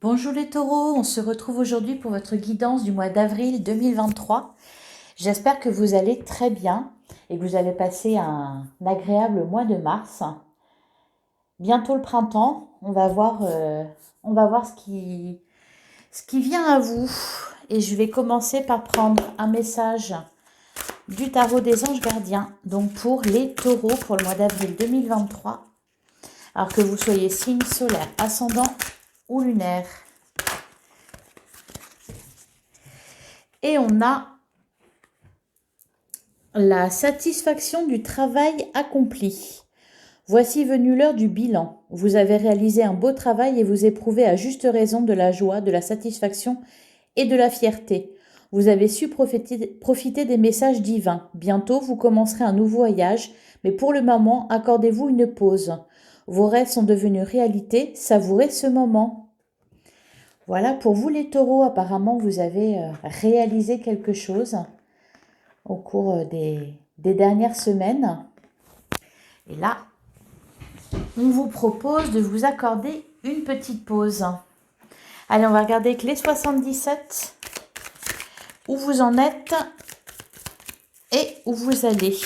Bonjour les taureaux, on se retrouve aujourd'hui pour votre guidance du mois d'avril 2023. J'espère que vous allez très bien et que vous allez passer un agréable mois de mars. Bientôt le printemps, on va voir ce qui vient à vous. Et je vais commencer par prendre un message du tarot des anges gardiens, donc pour les taureaux pour le mois d'avril 2023, alors que vous soyez signe solaire, ascendant ou lunaire. Et on a la satisfaction du travail accompli. Voici venue l'heure du bilan. Vous avez réalisé un beau travail et vous éprouvez à juste raison de la joie, de la satisfaction et de la fierté. Vous avez su profiter des messages divins. Bientôt, vous commencerez un nouveau voyage, mais pour le moment, accordez-vous une pause. Vos rêves sont devenus réalité, savourez ce moment. Voilà, pour vous les taureaux, apparemment, vous avez réalisé quelque chose au cours des dernières semaines. Et là, on vous propose de vous accorder une petite pause. Allez, on va regarder que les 77, où vous en êtes et où vous allez.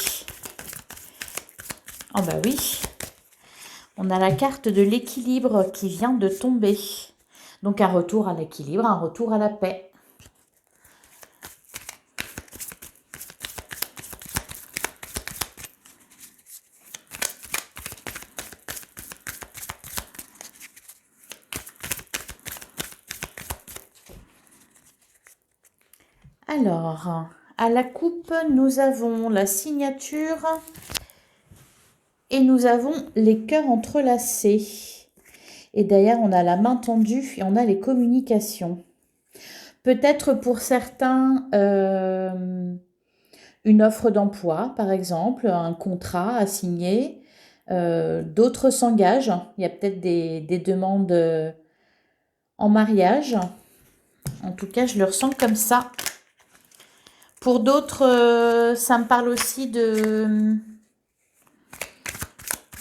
Oh bah oui, on a la carte de l'équilibre qui vient de tomber. Donc un retour à l'équilibre, un retour à la paix. Alors, à la coupe, nous avons la signature et nous avons les cœurs entrelacés. Et derrière, on a la main tendue et on a les communications. Peut-être pour certains, une offre d'emploi, par exemple, un contrat à signer. D'autres s'engagent. Il y a peut-être des demandes en mariage. En tout cas, je le ressens comme ça. Pour d'autres, ça me parle aussi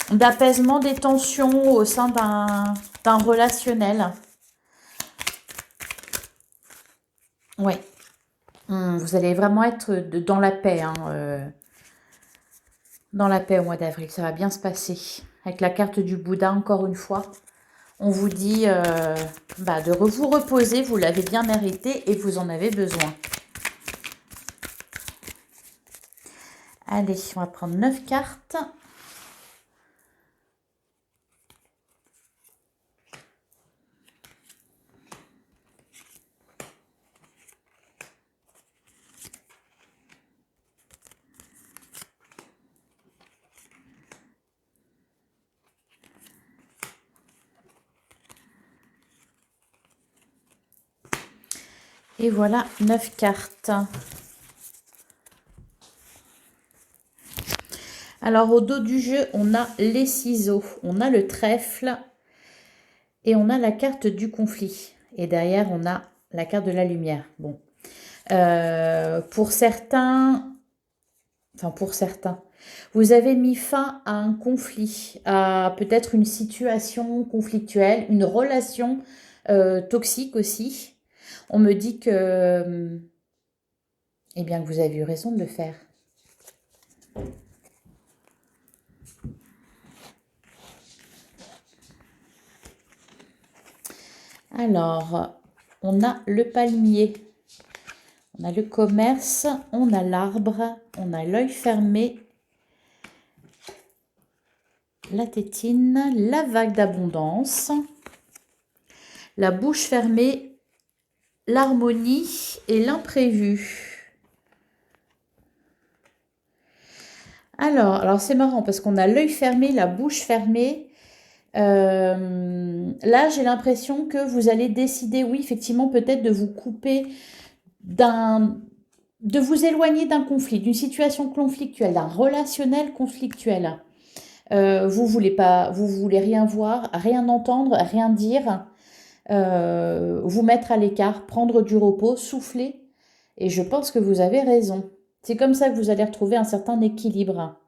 d'apaisement des tensions au sein d'un relationnel. Oui. Vous allez vraiment être dans la paix. Dans la paix au mois d'avril. Ça va bien se passer. Avec la carte du Bouddha, encore une fois. On vous dit de vous reposer. Vous l'avez bien mérité et vous en avez besoin. Allez, on va prendre 9 cartes. Et voilà, 9 cartes. Alors, au dos du jeu, on a les ciseaux, on a le trèfle et on a la carte du conflit. Et derrière, on a la carte de la lumière. Bon. Pour certains, vous avez mis fin à un conflit, à peut-être une situation conflictuelle, une relation toxique aussi. On me dit que, que vous avez eu raison de le faire. Alors, on a le palmier, on a le commerce, on a l'arbre, on a l'œil fermé, la tétine, la vague d'abondance, la bouche fermée, l'harmonie et l'imprévu. Alors c'est marrant parce qu'on a l'œil fermé, la bouche fermée. Là, j'ai l'impression que vous allez décider, oui, effectivement, peut-être de vous couper de vous éloigner d'un conflit, d'une situation conflictuelle, d'un relationnel conflictuel. Vous voulez rien voir, rien entendre, rien dire, vous mettre à l'écart, prendre du repos, souffler. Et je pense que vous avez raison. C'est comme ça que vous allez retrouver un certain équilibre.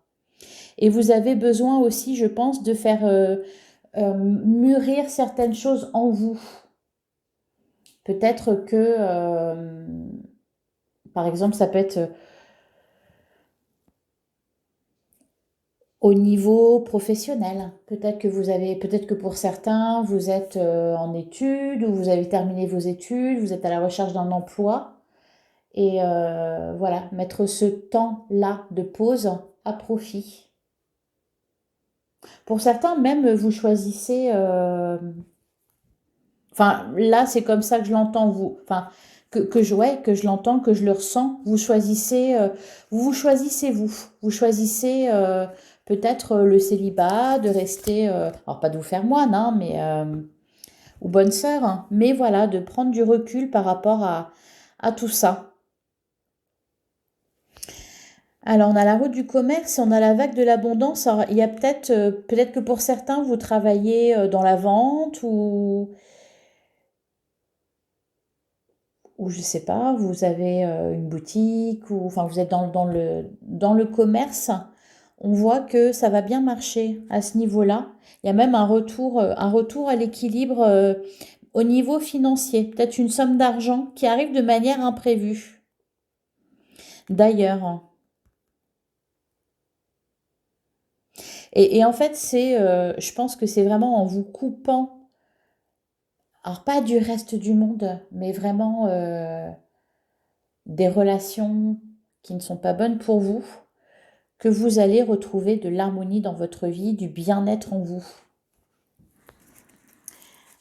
Et vous avez besoin aussi, je pense, de faire mûrir certaines choses en vous. Peut-être que, par exemple, ça peut être au niveau professionnel. Peut-être que pour certains, vous êtes en études ou vous avez terminé vos études, vous êtes à la recherche d'un emploi. Et voilà, mettre ce temps-là de pause à profit. Pour certains, même, vous choisissez... Enfin, là, c'est comme ça que je l'entends, vous. Enfin, ouais, que je l'entends, que je le ressens. Vous choisissez vous. Vous choisissez peut-être le célibat, de rester... alors, pas de vous faire moine, hein, mais... ou bonne sœur, hein, mais voilà, de prendre du recul par rapport à tout ça. Alors, on a la route du commerce et on a la vague de l'abondance. Alors, il y a peut-être que pour certains, vous travaillez dans la vente ou je sais pas, vous avez une boutique ou enfin vous êtes dans le commerce. On voit que ça va bien marcher à ce niveau-là. Il y a même un retour à l'équilibre au niveau financier. Peut-être une somme d'argent qui arrive de manière imprévue. D'ailleurs. Et en fait, je pense que c'est vraiment en vous coupant, alors pas du reste du monde, mais vraiment des relations qui ne sont pas bonnes pour vous, que vous allez retrouver de l'harmonie dans votre vie, du bien-être en vous.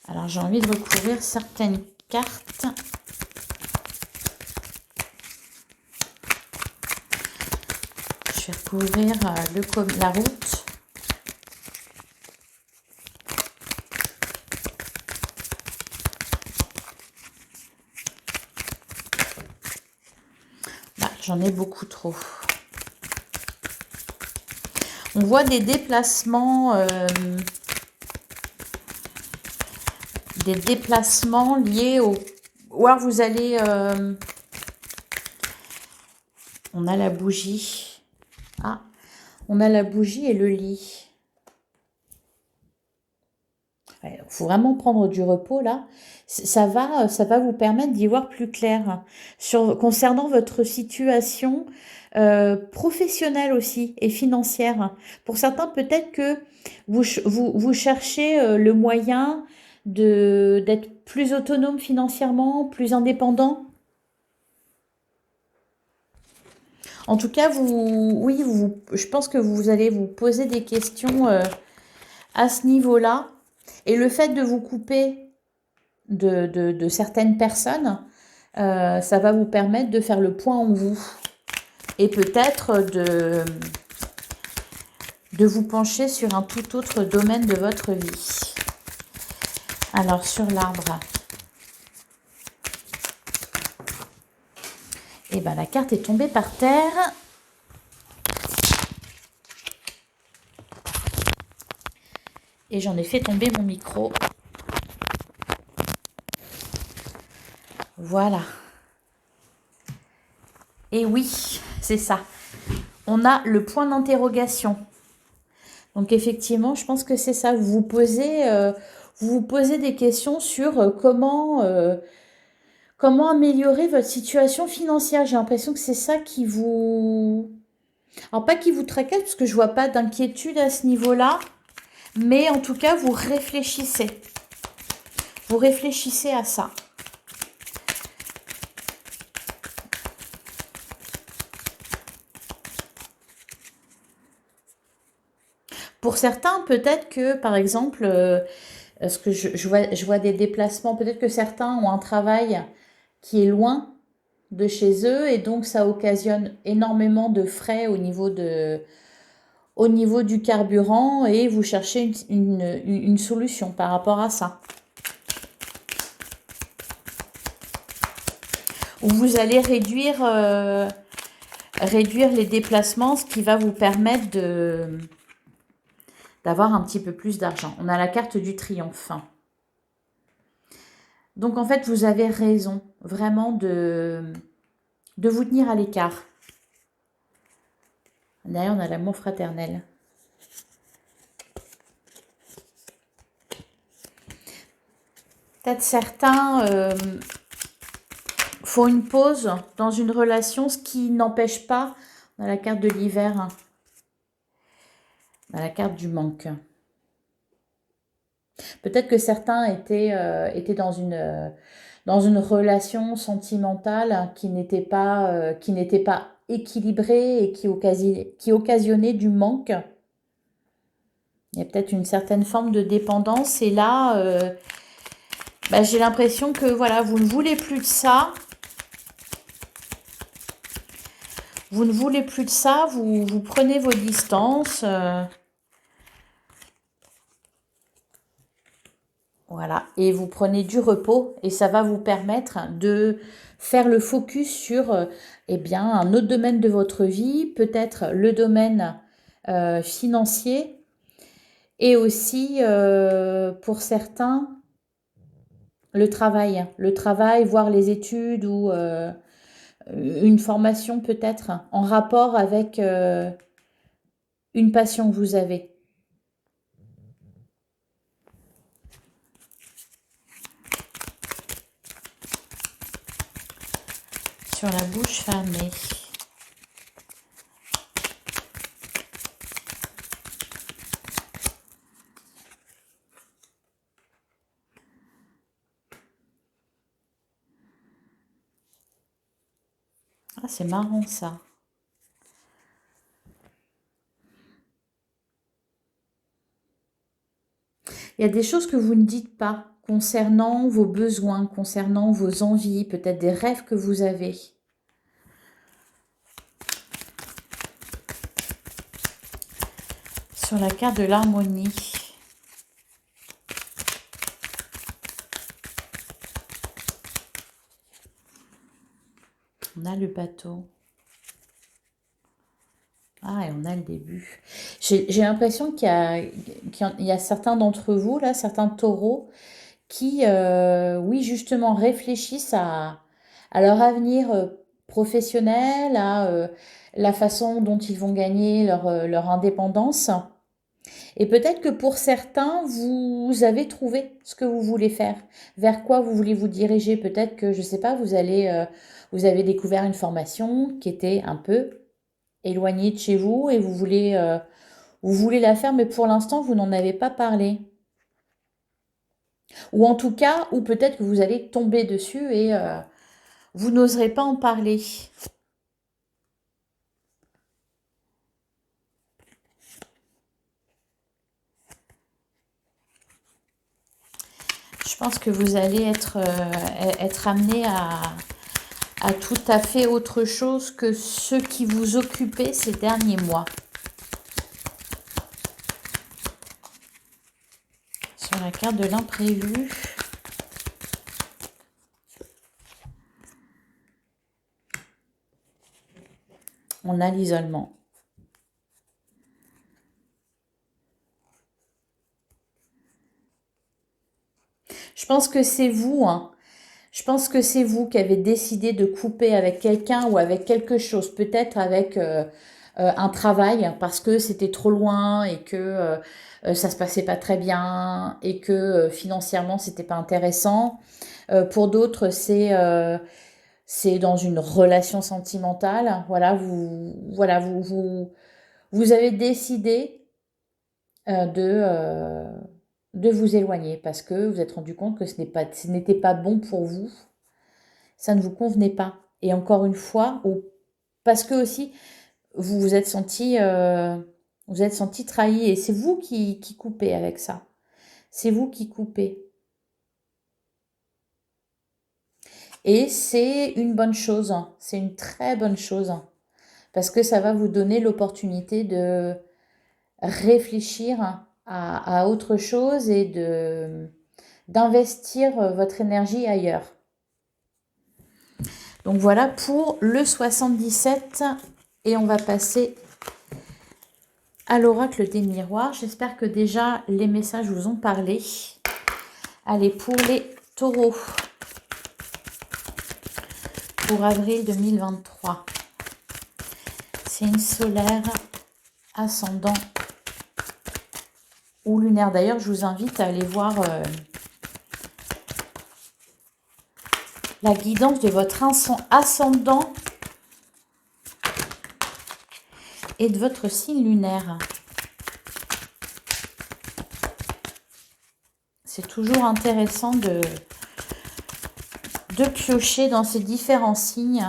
Alors j'ai envie de recouvrir certaines cartes. Je vais recouvrir la route. Bah, j'en ai beaucoup trop. On voit des déplacements liés au... Ou alors vous allez... on a la bougie. Ah, on a la bougie et le lit. Il faut vraiment prendre du repos là. Ça va vous permettre d'y voir plus clair concernant votre situation professionnelle aussi et financière. Pour certains, peut-être que vous cherchez le moyen d'être plus autonome financièrement, plus indépendant. En tout cas, je pense que vous allez vous poser des questions à ce niveau-là. Et le fait de vous couper de certaines personnes, ça va vous permettre de faire le point en vous. Et peut-être de vous pencher sur un tout autre domaine de votre vie. Alors, sur l'arbre, eh ben, la carte est tombée par terre. Et j'en ai fait tomber mon micro. Voilà. Et oui, c'est ça. On a le point d'interrogation. Donc effectivement, je pense que c'est ça. Vous vous posez des questions sur comment améliorer votre situation financière. J'ai l'impression que c'est ça qui vous... Alors pas qui vous tracasse, parce que je vois pas d'inquiétude à ce niveau-là. Mais en tout cas, vous réfléchissez. Vous réfléchissez à ça. Pour certains, peut-être que, par exemple, parce que je vois des déplacements, peut-être que certains ont un travail qui est loin de chez eux et donc ça occasionne énormément de frais au niveau du carburant et vous cherchez une solution par rapport à ça. Ou vous allez réduire les déplacements, ce qui va vous permettre d'avoir un petit peu plus d'argent. On a la carte du triomphe. Donc en fait, vous avez raison vraiment de vous tenir à l'écart. Derrière, on a l'amour fraternel. Peut-être certains font une pause dans une relation, ce qui n'empêche pas, dans la carte de l'hiver, hein, dans la carte du manque. Peut-être que certains étaient dans une relation sentimentale qui n'était pas équilibrée et qui occasionnait du manque. Il y a peut-être une certaine forme de dépendance. Et là, j'ai l'impression que voilà, vous ne voulez plus de ça. Vous ne voulez plus de ça. Vous prenez vos distances. Voilà. Et vous prenez du repos. Et ça va vous permettre de faire le focus sur un autre domaine de votre vie. Peut-être le domaine financier. Et aussi, pour certains, le travail, voire les études ou une formation peut-être en rapport avec une passion que vous avez. Sur la bouche fermée. Ah, c'est marrant ça. Il y a des choses que vous ne dites pas concernant vos besoins, concernant vos envies, peut-être des rêves que vous avez. Sur la carte de l'harmonie. On a le bateau. Ah, et on a le début. J'ai l'impression qu'il y a certains d'entre vous, là, certains taureaux, qui, oui, justement, réfléchissent à leur avenir professionnel, à la façon dont ils vont gagner leur indépendance. Et peut-être que pour certains, vous avez trouvé ce que vous voulez faire, vers quoi vous voulez vous diriger. Peut-être que, je ne sais pas, vous avez découvert une formation qui était un peu éloignée de chez vous et vous voulez la faire, mais pour l'instant, vous n'en avez pas parlé. Ou en tout cas, ou peut-être que vous allez tomber dessus et vous n'oserez pas en parler. Je pense que vous allez être amené à tout à fait autre chose que ce qui vous occupait ces derniers mois. Sur la carte de l'imprévu. On a l'isolement. Je pense que c'est vous, hein. Je pense que c'est vous qui avez décidé de couper avec quelqu'un ou avec quelque chose, peut-être avec un travail, parce que c'était trop loin et que ça se passait pas très bien et que financièrement c'était pas intéressant. Pour d'autres, c'est dans une relation sentimentale. Vous avez décidé de vous éloigner parce que vous vous êtes rendu compte que ce n'était pas bon pour vous, ça ne vous convenait pas. Et encore une fois, parce que aussi vous vous êtes senti trahi et c'est vous qui coupez avec ça. C'est vous qui coupez. Et c'est une bonne chose, hein. C'est une très bonne chose, hein. Parce que ça va vous donner l'opportunité de réfléchir à autre chose et d'investir votre énergie ailleurs. Donc voilà pour le 77 et on va passer à l'oracle des miroirs. J'espère que déjà les messages vous ont parlé. Allez, pour les taureaux, pour avril 2023, signe solaire, ascendant ou lunaire. D'ailleurs, je vous invite à aller voir la guidance de votre ascendant et de votre signe lunaire. C'est toujours intéressant de piocher dans ces différents signes.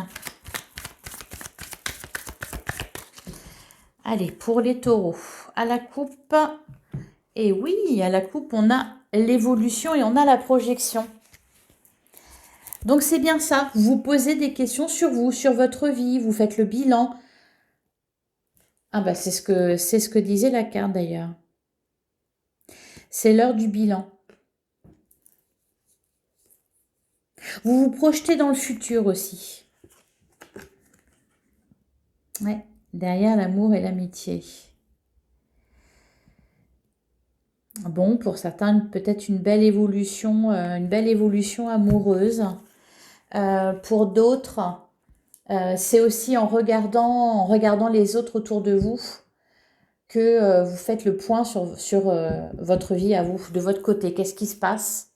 Allez, pour les taureaux, à la coupe, et oui, à la coupe, on a l'évolution et on a la projection. Donc, c'est bien ça, vous posez des questions sur vous, sur votre vie, vous faites le bilan. Ah bah, c'est ce que disait la carte d'ailleurs. C'est l'heure du bilan. Vous vous projetez dans le futur aussi. Ouais, derrière l'amour et l'amitié. Bon, pour certains, peut-être une belle évolution amoureuse. Pour d'autres, c'est aussi en regardant les autres autour de vous que vous faites le point sur votre vie à vous, de votre côté. Qu'est-ce qui se passe?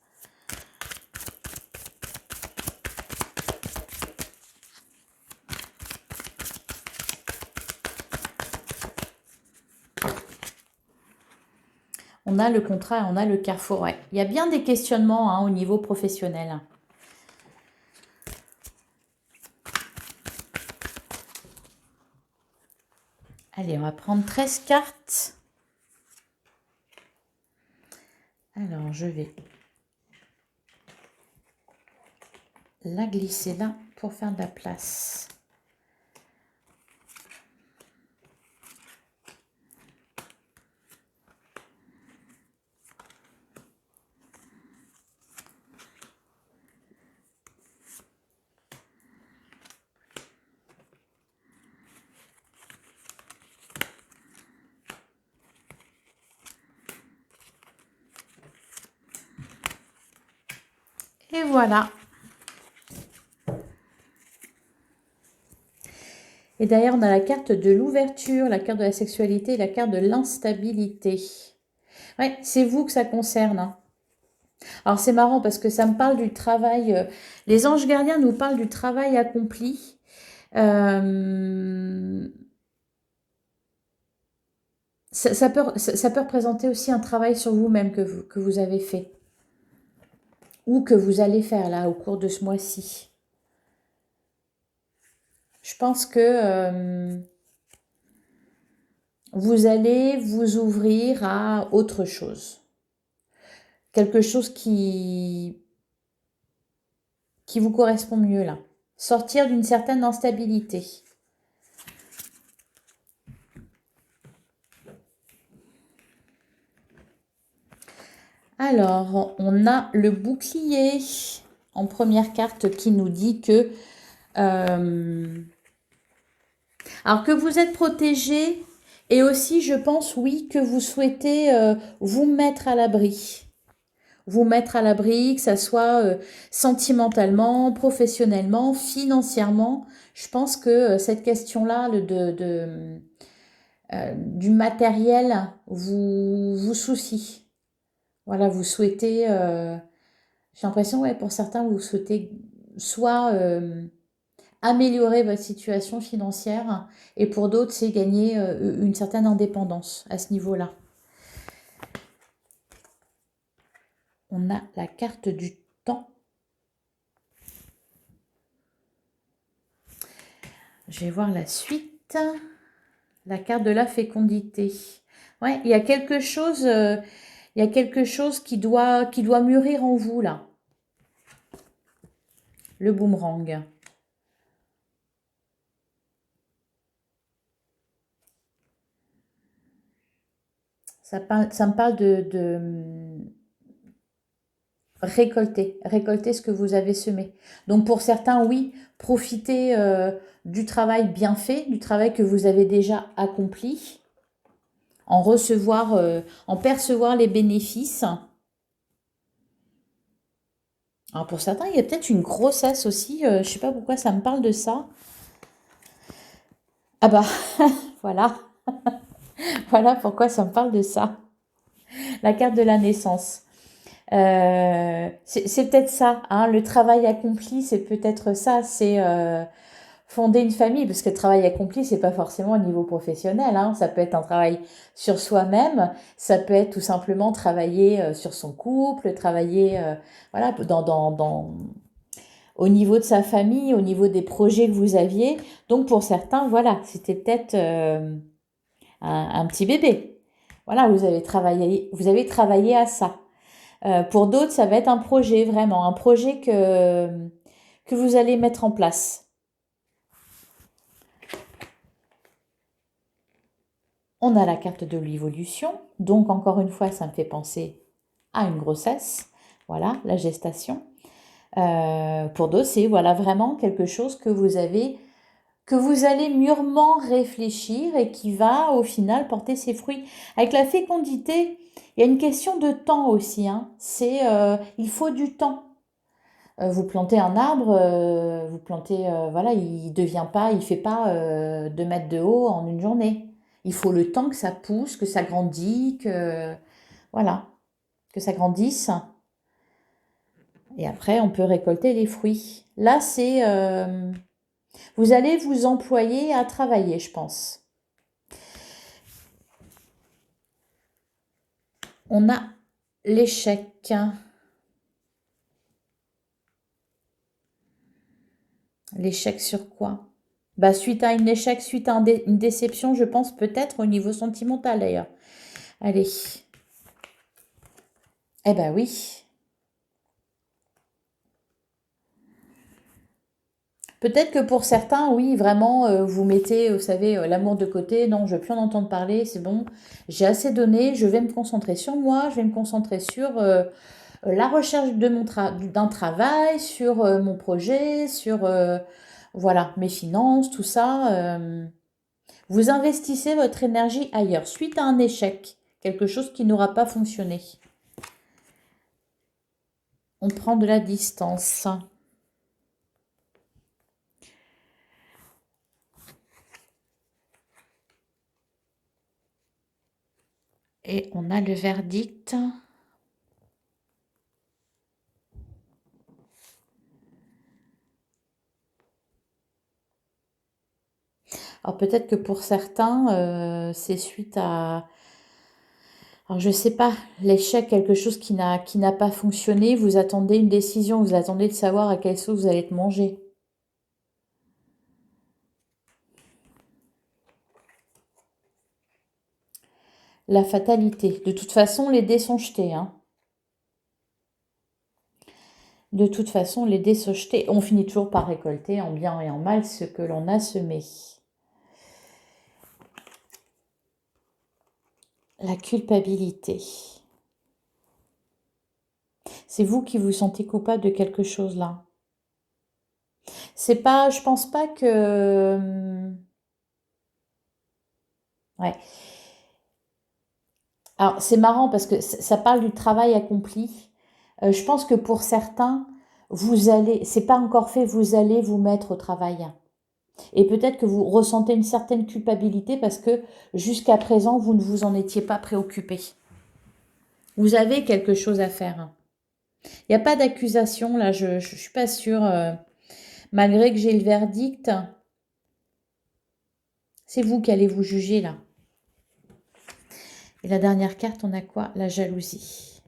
On a le contrat et on a le carrefour. Ouais. Il y a bien des questionnements au niveau professionnel. Allez, on va prendre 13 cartes. Alors, je vais la glisser là pour faire de la place. Et voilà. Et derrière, on a la carte de l'ouverture, la carte de la sexualité et la carte de l'instabilité. Ouais, c'est vous que ça concerne. Hein. Alors, c'est marrant parce que ça me parle du travail. Les anges gardiens nous parlent du travail accompli. Ça peut représenter aussi un travail sur vous-même que vous avez fait. Ou que vous allez faire là au cours de ce mois-ci. Je pense que vous allez vous ouvrir à autre chose. Quelque chose qui vous correspond mieux là. Sortir d'une certaine instabilité. Alors, on a le bouclier en première carte qui nous dit que... alors que vous êtes protégé et aussi, je pense, oui, que vous souhaitez vous mettre à l'abri. Vous mettre à l'abri, que ça soit sentimentalement, professionnellement, financièrement. Je pense que cette question-là du matériel vous soucie. Voilà, vous souhaitez, j'ai l'impression, ouais, pour certains, vous souhaitez soit améliorer votre situation financière et pour d'autres, c'est gagner une certaine indépendance à ce niveau-là. On a la carte du temps. Je vais voir la suite. La carte de la fécondité. Ouais, il y a quelque chose, qui doit mûrir en vous là. Le boomerang. Ça me parle de récolter ce que vous avez semé. Donc pour certains, oui, profitez du travail bien fait, du travail que vous avez déjà accompli, en percevoir les bénéfices. Alors pour certains, il y a peut-être une grossesse aussi, je ne sais pas pourquoi ça me parle de ça. Ah bah, voilà. Voilà pourquoi ça me parle de ça. La carte de la naissance. C'est peut-être ça, hein, le travail accompli, c'est peut-être ça, c'est fonder une famille, parce que le travail accompli, c'est pas forcément au niveau professionnel, hein, ça peut être un travail sur soi-même, ça peut être tout simplement travailler sur son couple, travailler voilà, au niveau de sa famille, au niveau des projets que vous aviez. Donc pour certains, voilà, c'était peut-être un petit bébé. Voilà, vous avez travaillé à ça. Pour d'autres, ça va être un projet, vraiment, un projet que vous allez mettre en place. On a la carte de l'évolution, donc encore une fois, ça me fait penser à une grossesse, voilà, la gestation. Pour d'autres, c'est voilà vraiment quelque chose que vous allez mûrement réfléchir et qui va au final porter ses fruits. Avec la fécondité, il y a une question de temps aussi, hein. Il faut du temps. Vous plantez un arbre, vous plantez, voilà, il fait pas 2 mètres de haut en une journée. Il faut le temps que ça pousse, que ça grandit, voilà, que ça grandisse. Et après, on peut récolter les fruits. Là, vous allez vous employer à travailler, je pense. On a l'échec. L'échec sur quoi? Bah, suite à un échec, suite à une déception, je pense peut-être au niveau sentimental d'ailleurs. Allez. Eh ben oui. Peut-être que pour certains, oui, vraiment, vous mettez, vous savez, l'amour de côté. Non, je veux plus en entendre parler, c'est bon. J'ai assez donné, je vais me concentrer sur moi, je vais me concentrer sur la recherche d'un travail, sur mon projet, sur voilà, mes finances, tout ça. Vous investissez votre énergie ailleurs, suite à un échec, quelque chose qui n'aura pas fonctionné. On prend de la distance. Et on a le verdict. Alors peut-être que pour certains, c'est suite à, alors je sais pas, l'échec, quelque chose qui n'a pas fonctionné. Vous attendez une décision, vous attendez de savoir à quelle sauce vous allez être mangé. La fatalité. De toute façon, les dés sont jetés, hein. De toute façon, les dés sont jetés. On finit toujours par récolter en bien et en mal ce que l'on a semé. La culpabilité. C'est vous qui vous sentez coupable de quelque chose là. C'est pas, je pense pas que, ouais. Alors c'est marrant parce que ça parle du travail accompli. Je pense que pour certains, c'est pas encore fait, vous allez vous mettre au travail. Et peut-être que vous ressentez une certaine culpabilité parce que jusqu'à présent, vous ne vous en étiez pas préoccupé. Vous avez quelque chose à faire. Il n'y a pas d'accusation là, je ne suis pas sûre. Malgré que j'ai le verdict, c'est vous qui allez vous juger là. Et la dernière carte, on a quoi? La jalousie.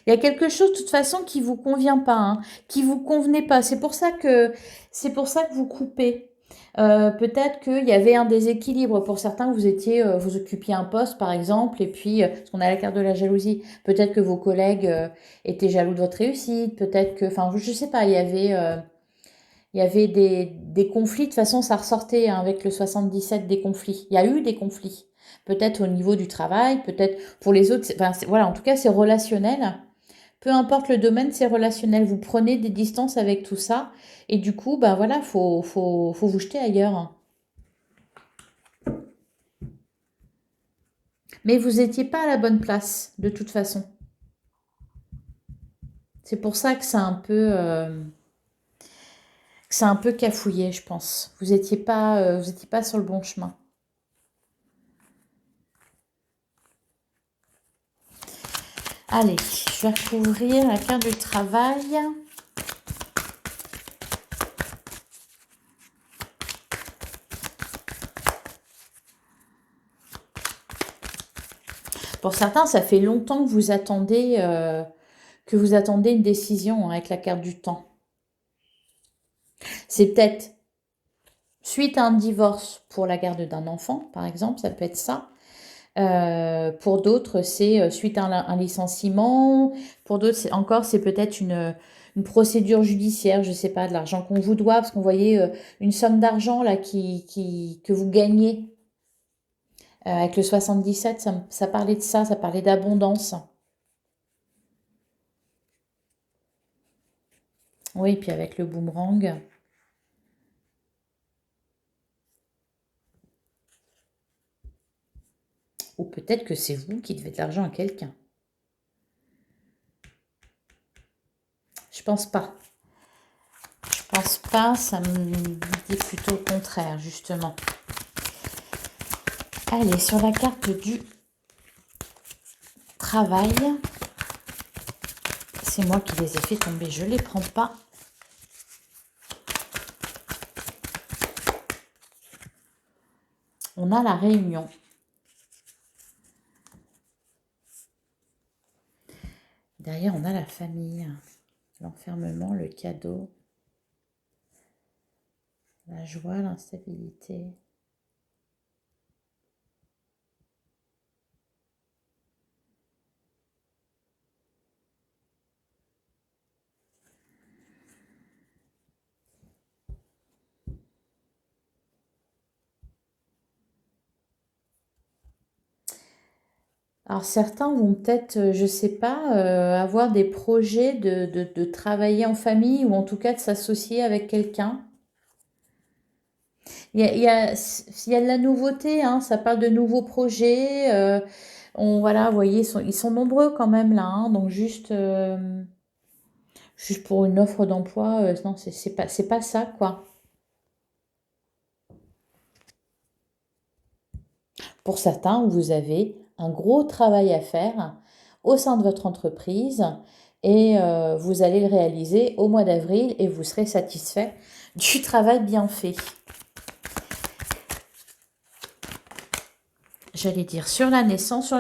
Il y a quelque chose de toute façon qui vous convient pas, hein, qui vous convenait pas. C'est pour ça que vous coupez. Peut-être qu'il y avait un déséquilibre. Pour certains, vous occupiez un poste, par exemple, et puis, parce qu'on a la carte de la jalousie, peut-être que vos collègues étaient jaloux de votre réussite, peut-être que, enfin, je sais pas, il y avait des conflits. De toute façon, ça ressortait hein, avec le 77 des conflits. Il y a eu des conflits. Peut-être au niveau du travail, peut-être pour les autres. Enfin, voilà, en tout cas, c'est relationnel. Peu importe le domaine, c'est relationnel. Vous prenez des distances avec tout ça. Et du coup, ben voilà, faut vous jeter ailleurs. Mais vous n'étiez pas à la bonne place, de toute façon. C'est pour ça que c'est un peu cafouillé, je pense. Vous étiez pas sur le bon chemin. Allez, je vais recouvrir la carte du travail. Pour certains, ça fait longtemps que vous attendez une décision, hein, avec la carte du temps. C'est peut-être suite à un divorce pour la garde d'un enfant, par exemple, ça peut être ça. Pour d'autres, c'est suite à un licenciement. Pour d'autres, encore, c'est peut-être une procédure judiciaire, je ne sais pas, de l'argent qu'on vous doit, parce qu'on voyait une somme d'argent là que vous gagnez. Avec le 77, ça parlait de ça parlait d'abondance. Oui, puis avec le boomerang. Ou peut-être que c'est vous qui devez de l'argent à quelqu'un. Je pense pas. Je pense pas, ça me dit plutôt le contraire, justement. Allez, sur la carte du travail, c'est moi qui les ai fait tomber, je ne les prends pas. On a la réunion. Derrière, on a la famille, l'enfermement, le cadeau, la joie, l'instabilité. Alors certains vont peut-être, je sais pas, avoir des projets de travailler en famille ou en tout cas de s'associer avec quelqu'un. Il y a de la nouveauté, hein, ça parle de nouveaux projets. Voilà, vous voyez, ils sont nombreux quand même là, hein, donc juste pour une offre d'emploi, non, c'est pas ça, quoi. Pour certains, vous avez un gros travail à faire au sein de votre entreprise et vous allez le réaliser au mois d'avril et vous serez satisfait du travail bien fait. J'allais dire sur la naissance,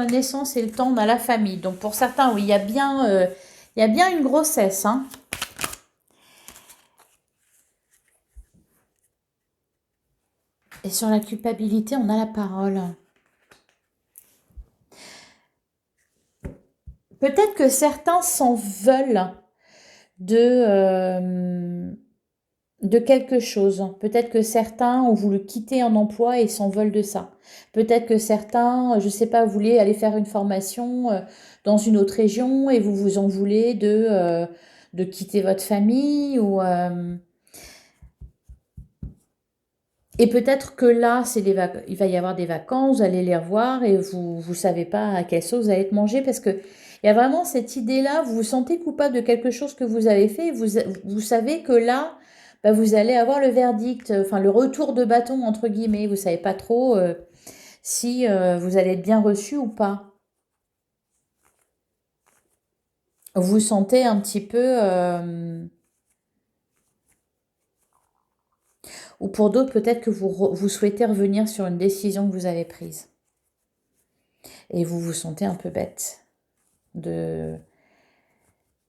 c'est le temps, on a la famille. Donc pour certains, oui, il y a bien une grossesse, hein. Et sur la culpabilité, on a la parole. Peut-être que certains s'en veulent de quelque chose. Peut-être que certains ont voulu quitter un emploi et s'en veulent de ça. Peut-être que certains, je ne sais pas, voulaient aller faire une formation dans une autre région et vous vous en voulez de quitter votre famille et peut-être que là, il va y avoir des vacances, vous allez les revoir et vous ne savez pas à quelle sauce vous allez être mangé parce que il y a vraiment cette idée-là, vous vous sentez coupable de quelque chose que vous avez fait et vous savez que là, bah, vous allez avoir le verdict, enfin le retour de bâton entre guillemets. Vous savez pas trop si vous allez être bien reçu ou pas. Vous vous sentez un petit peu... ou pour d'autres, peut-être que vous souhaitez revenir sur une décision que vous avez prise. Et vous vous sentez un peu bête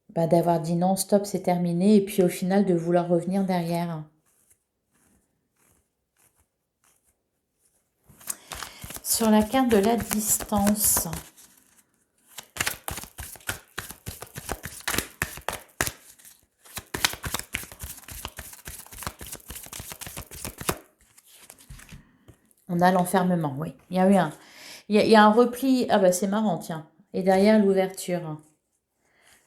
d'avoir dit non, stop, c'est terminé, et puis au final de vouloir revenir derrière. Sur la carte de la distance, on a l'enfermement, oui. Il y a un repli, ah bah c'est marrant, tiens. Et derrière l'ouverture,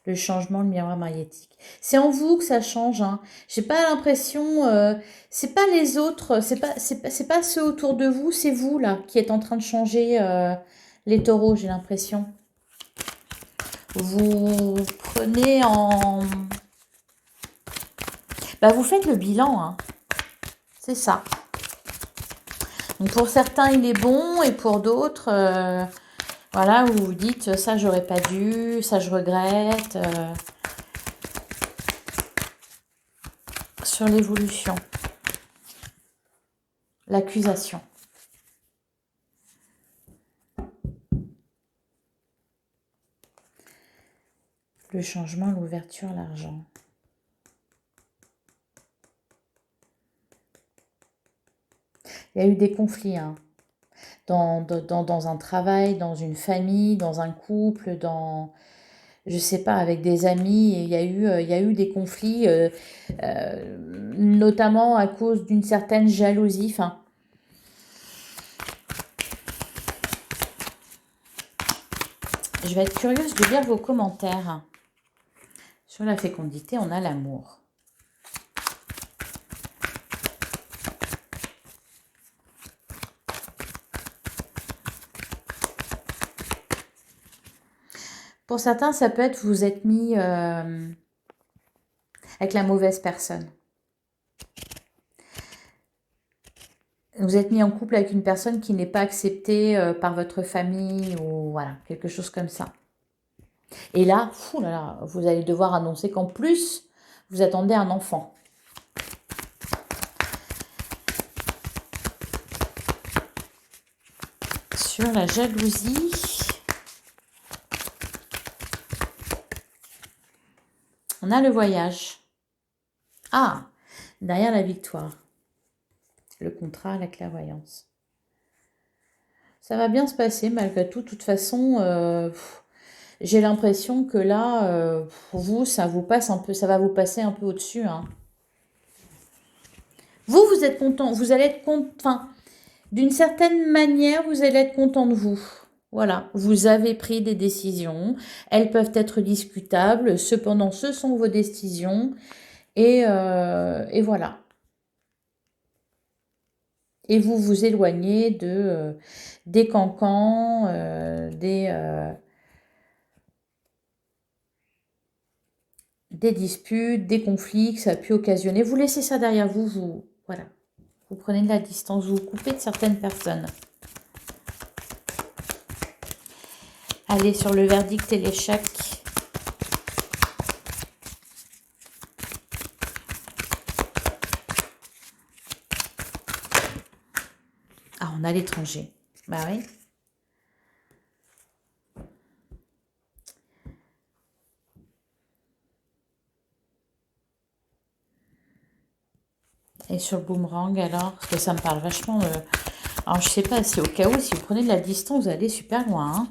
le changement, le miroir magnétique. C'est en vous que ça change, hein. J'ai pas l'impression, c'est pas les autres, c'est pas ceux autour de vous, c'est vous là qui êtes en train de changer les taureaux, j'ai l'impression. Vous prenez en... Bah vous faites le bilan, hein. C'est ça. Donc pour certains, il est bon et pour d'autres, Voilà, où vous vous dites, ça j'aurais pas dû, ça je regrette. Sur l'évolution. L'accusation. Le changement, l'ouverture, l'argent. Il y a eu des conflits, hein. Dans un travail, dans une famille, dans un couple, dans, je sais pas, avec des amis. Il y a eu des conflits, notamment à cause d'une certaine jalousie. Enfin, je vais être curieuse de lire vos commentaires. Sur la fécondité, on a l'amour. Pour certains, ça peut être vous êtes mis avec la mauvaise personne. Vous êtes mis en couple avec une personne qui n'est pas acceptée par votre famille ou voilà, quelque chose comme ça. Et là, fou là là, vous allez devoir annoncer qu'en plus, vous attendez un enfant. Sur la jalousie, on a le voyage. Ah, derrière la victoire. Le contrat, la clairvoyance. Ça va bien se passer malgré tout. De toute façon, j'ai l'impression que là, vous, ça vous passe un peu, ça va vous passer un peu au-dessus, hein. Vous êtes content, vous allez être content, enfin, d'une certaine manière, vous allez être content de vous. Voilà, vous avez pris des décisions, elles peuvent être discutables, cependant ce sont vos décisions, et voilà. Et vous vous éloignez des cancans, des disputes, des conflits que ça a pu occasionner. Vous laissez ça derrière vous, voilà. Vous prenez de la distance, vous vous coupez de certaines personnes. Allez sur le verdict et l'échec. Ah, on a l'étranger. Bah oui. Et sur le boomerang, alors, parce que ça me parle vachement. Alors, je sais pas, si au cas où, si vous prenez de la distance, vous allez super loin, hein.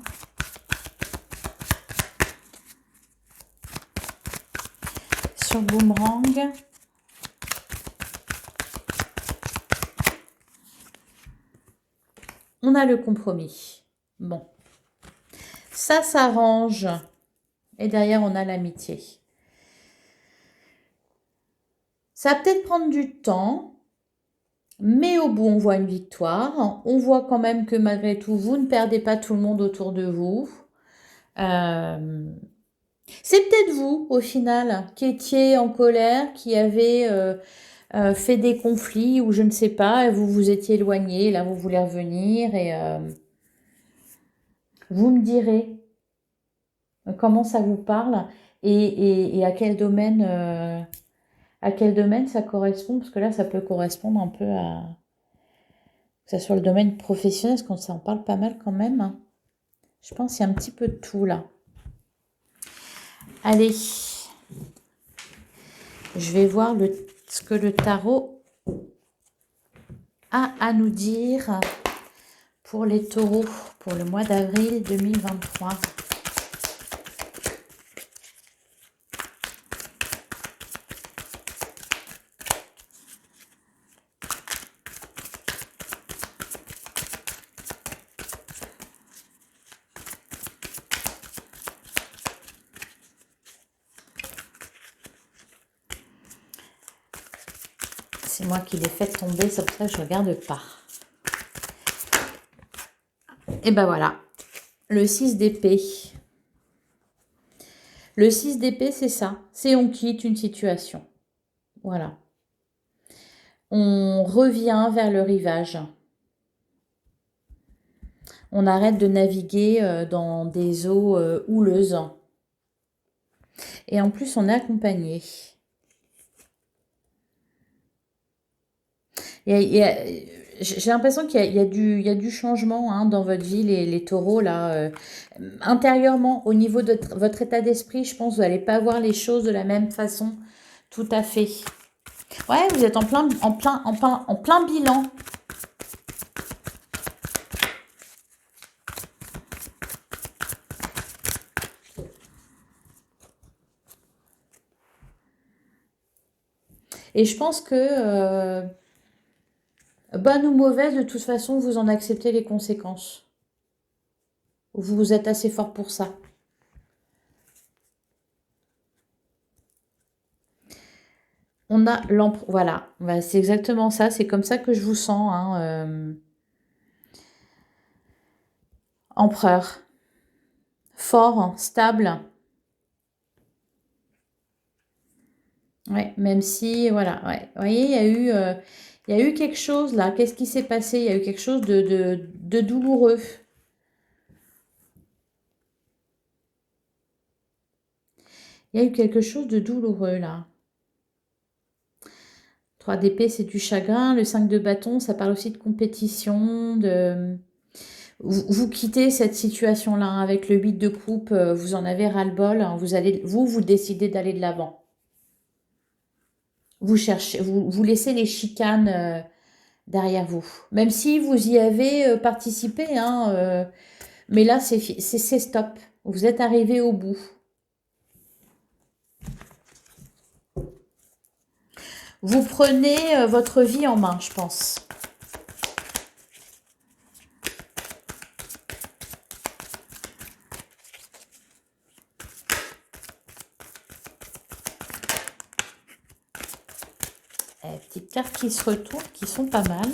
Sur le boomerang. On a le compromis. Bon. Ça s'arrange. Et derrière, on a l'amitié. Ça va peut-être prendre du temps, mais au bout, on voit une victoire. On voit quand même que malgré tout, vous ne perdez pas tout le monde autour de vous. C'est peut-être vous, au final, qui étiez en colère, qui avez fait des conflits ou je ne sais pas, et vous vous étiez éloigné, là vous voulez revenir et vous me direz comment ça vous parle et à quel domaine ça correspond, parce que là ça peut correspondre un peu à que ça soit le domaine professionnel, parce qu'on s'en parle pas mal quand même, hein. Je pense qu'il y a un petit peu de tout là. Allez, je vais voir ce que le tarot a à nous dire pour les taureaux pour le mois d'avril 2023. C'est moi qui l'ai fait tomber, c'est pour ça que je ne regarde pas. Et ben voilà, le 6 d'épée. Le 6 d'épée, c'est ça. C'est on quitte une situation. Voilà. On revient vers le rivage. On arrête de naviguer dans des eaux houleuses. Et en plus, on est accompagné. J'ai l'impression qu'il y a du changement hein, dans votre vie, les taureaux, là. Intérieurement, au niveau de votre état d'esprit, je pense que vous n'allez pas voir les choses de la même façon. Tout à fait. Ouais, vous êtes en plein bilan. Et je pense que, bonne ou mauvaise, de toute façon, vous en acceptez les conséquences. Vous êtes assez fort pour ça. On a l'empereur. Voilà, c'est exactement ça. C'est comme ça que je vous sens. Hein, empereur. Fort, stable. Ouais, même si, voilà, ouais. Vous voyez, il y a eu quelque chose là. Qu'est-ce qui s'est passé? Il y a eu quelque chose de douloureux. Il y a eu quelque chose de douloureux là. 3 d'épée, c'est du chagrin. Le 5 de bâton, ça parle aussi de compétition, de... Vous quittez cette situation-là hein, avec le 8 de coupe, vous en avez ras-le-bol. Hein, vous décidez d'aller de l'avant. Vous cherchez, vous laissez les chicanes derrière vous. Même si vous y avez participé, hein, mais là, c'est stop. Vous êtes arrivé au bout. Vous prenez votre vie en main, je pense. Petites cartes qui se retournent, qui sont pas mal.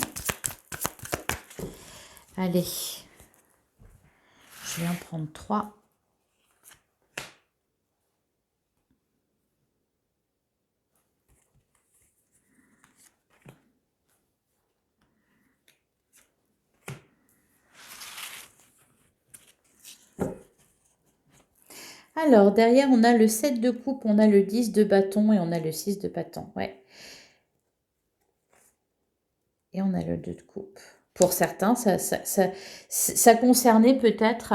Allez. Je vais en prendre 3. Alors, derrière, on a le 7 de coupe, on a le 10 de bâton et on a le 6 de bâton. Ouais. Et on a le 2 de coupe. Pour certains, ça concernait peut-être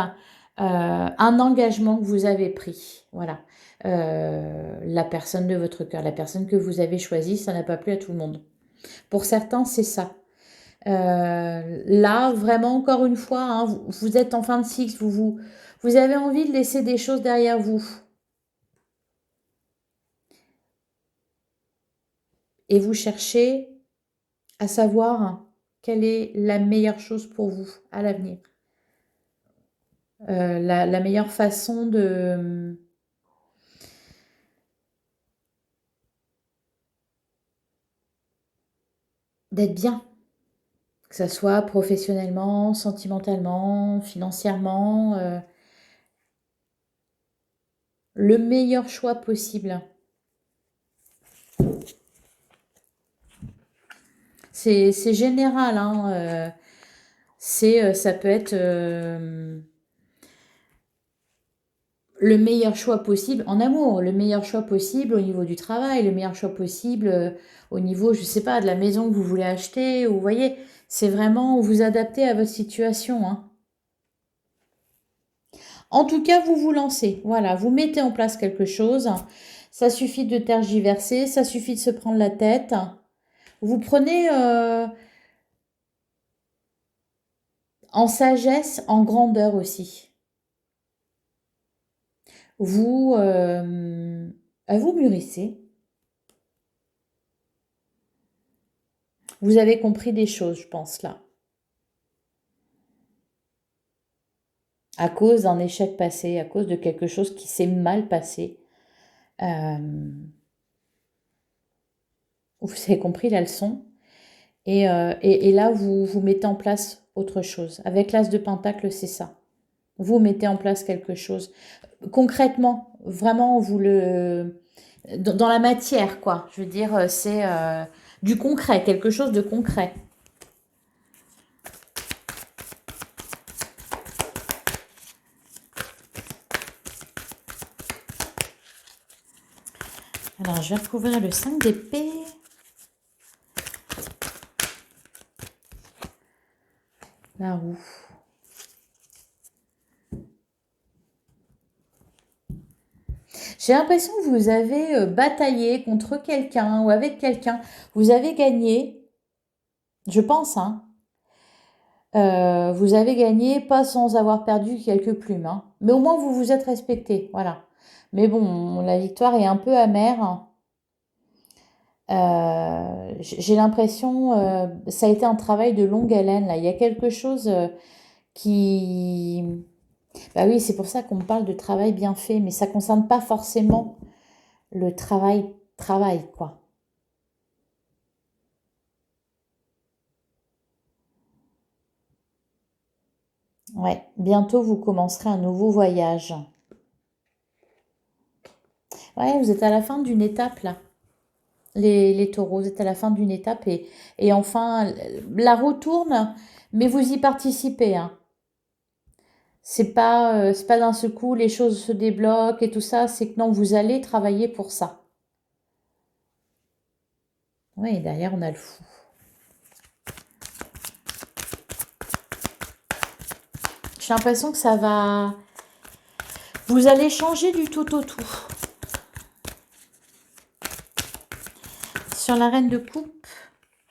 un engagement que vous avez pris. Voilà. La personne de votre cœur, la personne que vous avez choisie, ça n'a pas plu à tout le monde. Pour certains, c'est ça. Là, vraiment, encore une fois, hein, vous êtes en fin de cycle, vous avez envie de laisser des choses derrière vous. Et vous cherchez à savoir quelle est la meilleure chose pour vous à l'avenir. La meilleure façon d'être bien. Que ça soit professionnellement, sentimentalement, financièrement. Le meilleur choix possible. C'est général, hein, ça peut être le meilleur choix possible en amour, le meilleur choix possible au niveau du travail, le meilleur choix possible au niveau, je sais pas, de la maison que vous voulez acheter. Ou, vous voyez, c'est vraiment vous adapter à votre situation. Hein. En tout cas, vous vous lancez. Voilà, vous mettez en place quelque chose. Ça suffit de tergiverser, ça suffit de se prendre la tête. Vous prenez en sagesse, en grandeur aussi. Vous mûrissez. Vous avez compris des choses, je pense, là. À cause d'un échec passé, à cause de quelque chose qui s'est mal passé. Vous avez compris la leçon. Et là, vous mettez en place autre chose. Avec l'As de Pentacle, c'est ça. Vous mettez en place quelque chose. Concrètement, vraiment, dans la matière, quoi. Je veux dire, c'est du concret, quelque chose de concret. Alors, je vais recouvrir le 5 d'épée. La roue. J'ai l'impression que vous avez bataillé contre quelqu'un ou avec quelqu'un. Vous avez gagné, je pense, hein. Vous avez gagné, pas sans avoir perdu quelques plumes, hein. Mais au moins, vous vous êtes respecté, voilà. Mais bon, la victoire est un peu amère. J'ai l'impression, ça a été un travail de longue haleine, là. Il y a quelque chose qui... Bah oui, c'est pour ça qu'on parle de travail bien fait, mais ça concerne pas forcément le travail, quoi. Ouais, bientôt vous commencerez un nouveau voyage. Ouais, vous êtes à la fin d'une étape là, les taureaux, vous êtes à la fin d'une étape et enfin la roue tourne, mais vous y participez, hein. C'est pas d'un seul coup les choses se débloquent et tout ça, c'est que non, vous allez travailler pour ça. Oui, derrière on a le fou. J'ai l'impression que ça va. Vous allez changer du tout au tout. Sur la reine de coupe,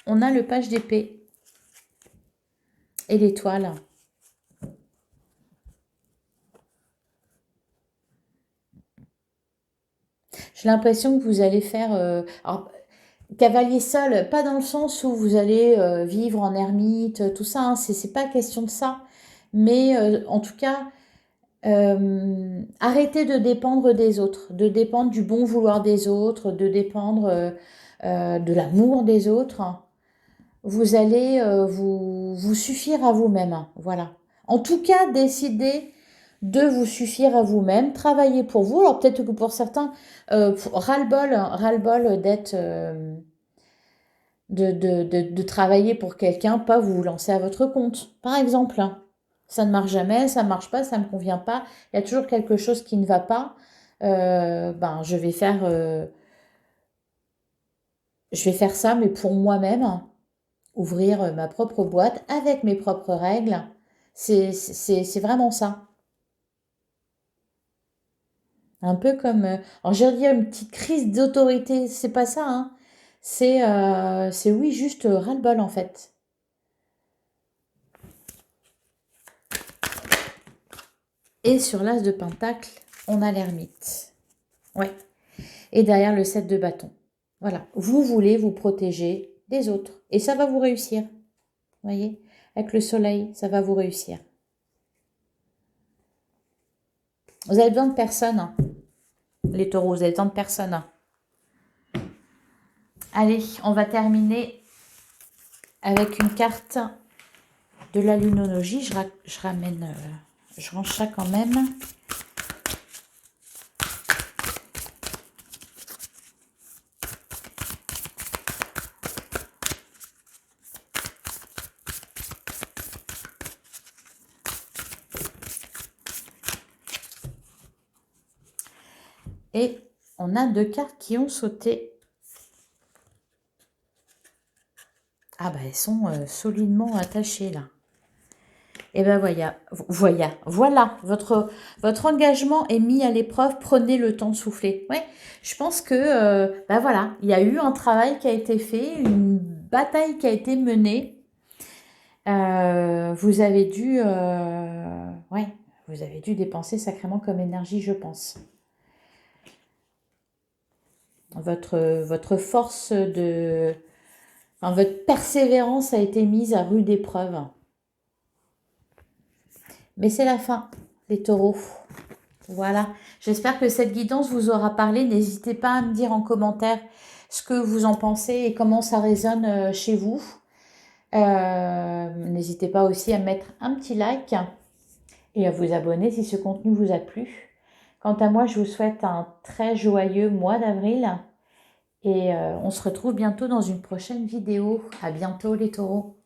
on a le page d'épée et l'étoile. J'ai l'impression que vous allez faire... alors, cavalier seul, pas dans le sens où vous allez vivre en ermite, tout ça, hein, c'est pas question de ça. Mais en tout cas, arrêtez de dépendre des autres, de dépendre du bon vouloir des autres, de dépendre de l'amour des autres. Vous allez vous suffire à vous-même, hein, voilà. En tout cas, décidez de vous suffire à vous-même, travailler pour vous. Alors peut-être que pour certains, ras-le-bol d'être, de travailler pour quelqu'un, pas vous lancer à votre compte, par exemple, hein. Ça ne marche jamais, ça ne marche pas, ça ne me convient pas. Il y a toujours quelque chose qui ne va pas. Ben, je vais faire ça, mais pour moi-même, ouvrir ma propre boîte avec mes propres règles. C'est vraiment ça. Un peu comme, alors je dire une petite crise d'autorité, c'est pas ça, hein. C'est oui, juste ras-le-bol en fait. Et sur l'as de pentacle, on a l'ermite. Ouais. Et derrière le 7 de bâton. Voilà. Vous voulez vous protéger des autres. Et ça va vous réussir. Vous voyez? Avec le soleil, ça va vous réussir. Vous avez besoin de personne, hein. Les taureaux, vous avez besoin de personne, hein. Allez, on va terminer avec une carte de la lunologie. Je ramène, je range ça quand même. Et on a deux cartes qui ont sauté. Ah bah elles sont solidement attachées là. Et ben voilà, votre engagement est mis à l'épreuve, prenez le temps de souffler. Ouais, je pense que, ben voilà, il y a eu un travail qui a été fait, une bataille qui a été menée. Vous avez dû, ouais, vous avez dû dépenser sacrément comme énergie, je pense. Votre force de... Enfin, votre persévérance a été mise à rude épreuve. Mais c'est la fin, les taureaux. Voilà. J'espère que cette guidance vous aura parlé. N'hésitez pas à me dire en commentaire ce que vous en pensez et comment ça résonne chez vous. N'hésitez pas aussi à mettre un petit like et à vous abonner si ce contenu vous a plu. Quant à moi, je vous souhaite un très joyeux mois d'avril et on se retrouve bientôt dans une prochaine vidéo. À bientôt les taureaux.